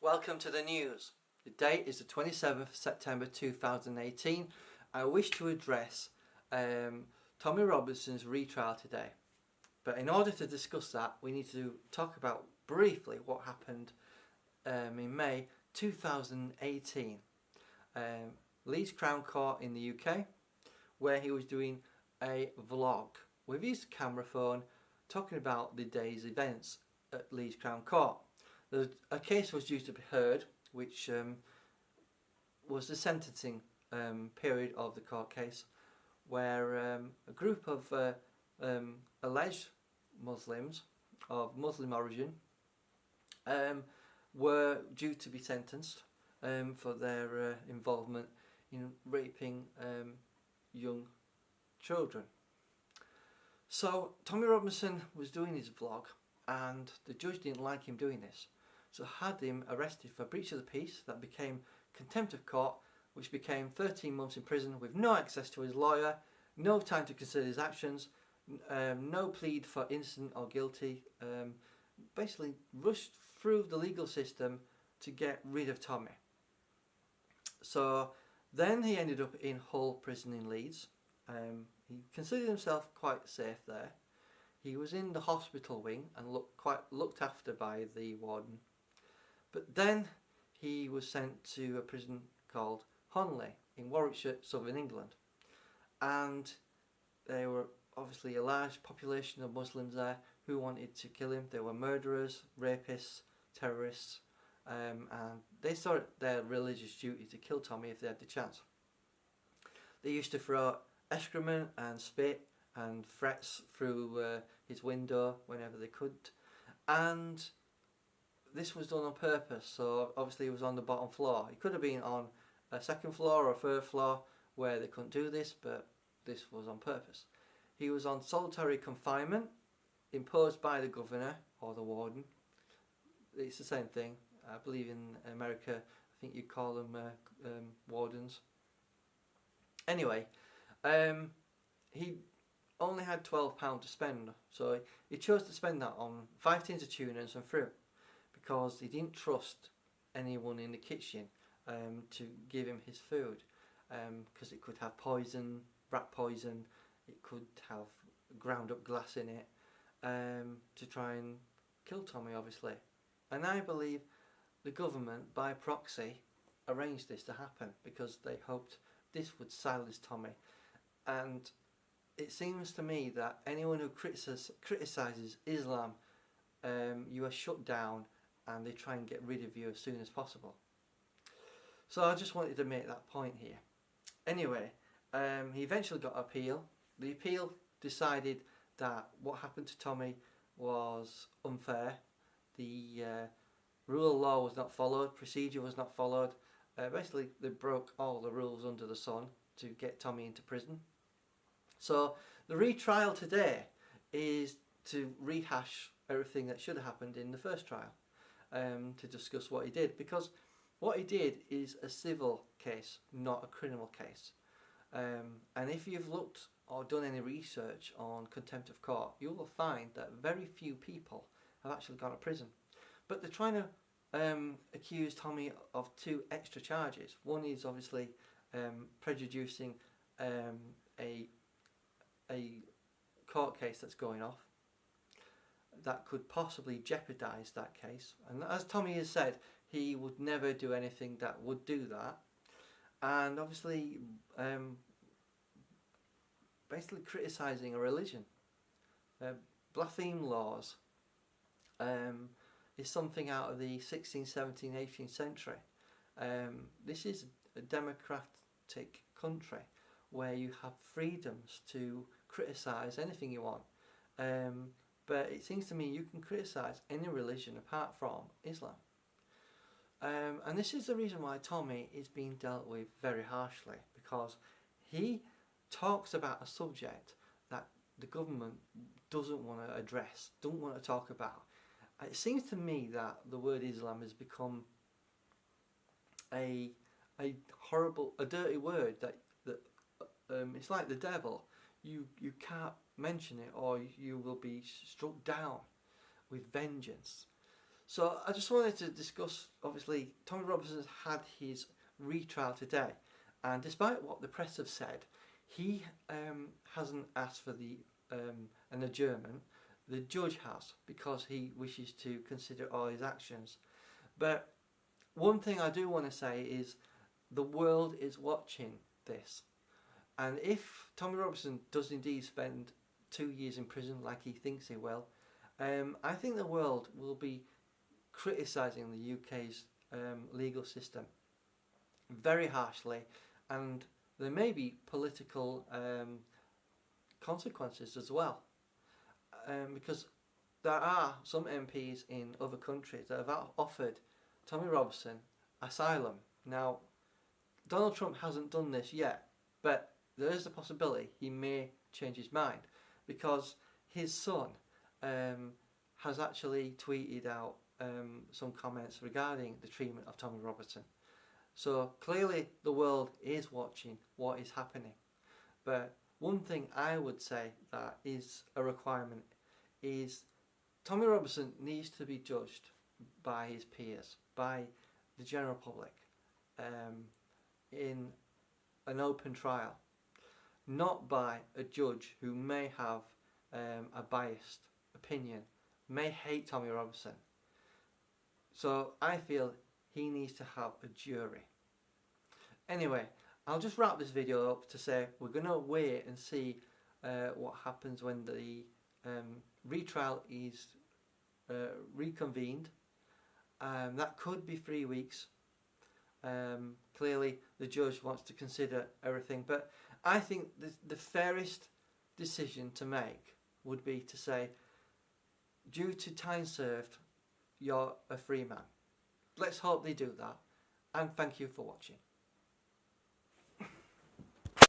Welcome to the news. The date is the 27th September 2018. I wish to address Tommy Robinson's retrial today. But in order to discuss that, we need to talk about briefly what happened in May 2018. Leeds Crown Court in the UK, where he was doing a vlog with his camera phone talking about the day's events at Leeds Crown Court. A case was due to be heard, which was the sentencing period of the court case, where a group of alleged Muslims of Muslim origin were due to be sentenced for their involvement in raping young children. So Tommy Robinson was doing his vlog, and the judge didn't like him doing this, so had him arrested for breach of the peace. That became contempt of court, which became 13 months in prison with no access to his lawyer, no time to consider his actions, no plead for innocent or guilty, basically rushed through the legal system to get rid of Tommy. So then he ended up in Hull prison in Leeds. He considered himself quite safe there. He was in the hospital wing and looked after by the warden. But then he was sent to a prison called Honley in Warwickshire, southern England. And there were obviously a large population of Muslims there who wanted to kill him. They were murderers, rapists, terrorists, and they saw it their religious duty to kill Tommy if they had the chance. They used to throw excrement and spit and threats through his window whenever they could, and this was done on purpose. So obviously he was on the bottom floor. He could have been on a second floor or a third floor where they couldn't do this, but this was on purpose. He was on solitary confinement imposed by the governor or the warden. It's the same thing. I believe in America, I think you call them wardens. Anyway, he only had £12 to spend, so he chose to spend that on 5 tins of tuna and some fruit, because he didn't trust anyone in the kitchen to give him his food, because it could have poison, rat poison, it could have ground up glass in it, to try and kill Tommy, obviously. And I believe the government, by proxy, arranged this to happen because they hoped this would silence Tommy. And it seems to me that anyone who criticises Islam, you are shut down and they try and get rid of you as soon as possible. So I just wanted to make that point here. Anyway, he eventually got appeal. The appeal decided that what happened to Tommy was unfair. The rule of law was not followed, procedure was not followed. Basically, they broke all the rules under the sun to get Tommy into prison. So the retrial today is to rehash everything that should have happened in the first trial, to discuss what he did, because what he did is a civil case, not a criminal case. And if you've looked or done any research on contempt of court, you will find that very few people have actually gone to prison. But they're trying to accuse Tommy of 2 extra charges. One is obviously prejudicing a court case that's going off that could possibly jeopardise that case. And as Tommy has said, he would never do anything that would do that. And obviously basically criticising a religion. Blasphemy laws is something out of the 16th, 17th, 18th century. This is a democratic country where you have freedoms to criticise anything you want. But it seems to me you can criticise any religion apart from Islam. And this is the reason why Tommy is being dealt with very harshly, because he talks about a subject that the government doesn't want to address, don't want to talk about. It seems to me that the word Islam has become a horrible, a dirty word that it's like the devil. You can't mention it or you will be struck down with vengeance. So I just wanted to discuss, obviously, Tommy Robinson's had his retrial today, and despite what the press have said, he hasn't asked for an adjournment. The judge has, because he wishes to consider all his actions. But one thing I do want to say is the world is watching this. And if Tommy Robinson does indeed spend 2 years in prison like he thinks he will, I think the world will be criticising the UK's legal system very harshly, and there may be political consequences as well, because there are some MPs in other countries that have offered Tommy Robinson asylum. Now, Donald Trump hasn't done this yet, but there is a possibility he may change his mind, because his son has actually tweeted out some comments regarding the treatment of Tommy Robinson. So clearly the world is watching what is happening. But one thing I would say that is a requirement is Tommy Robinson needs to be judged by his peers, by the general public, in an open trial, not by a judge who may have a biased opinion, may hate Tommy Robinson. So I feel he needs to have a jury. Anyway, I'll just wrap this video up to say we're going to wait and see what happens when the retrial is reconvened. That could be 3 weeks. Clearly the judge wants to consider everything, but I think the fairest decision to make would be to say, due to time served, you're a free man. Let's hope they do that, and thank you for watching.